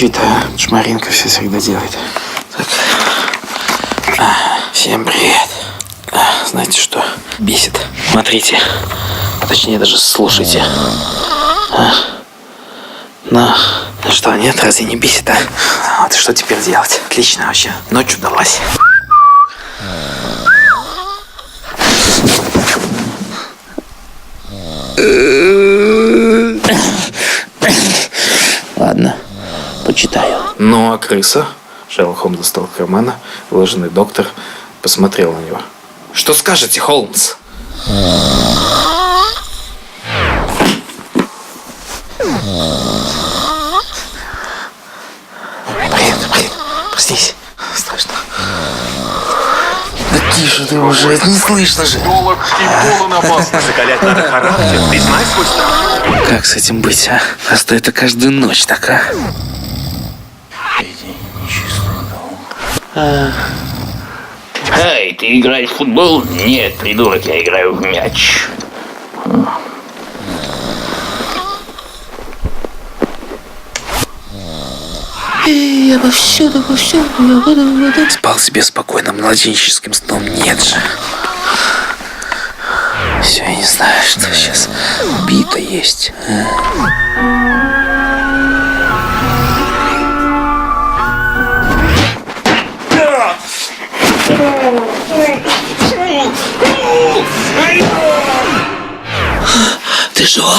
Чьи-то Шмаринка все всегда делает. Так. Всем привет. Знаете что? Бесит. Смотрите. Точнее, даже слушайте. Ну что, нет, разве не бесит, а? Вот что теперь делать? Отлично вообще. Ночь удалась. Ладно, почитаю. Ну а крыса? Шерлок Холмс достал кармана, выложенный доктор посмотрел на него. Что скажете, Холмс? Привет, проснись. Страшно. Да тише ты уже, не слышно же. Психолог и полон опасности. Закалять надо характер, признай свой страх. Как с этим быть, а? Просто это каждую ночь так, а? Эй, ты играешь в футбол? Нет, придурок, я играю в мяч. Я повсюду. Спал себе спокойно младенческим сном, нет же. Все, я не знаю, что сейчас убито есть. Ты жива?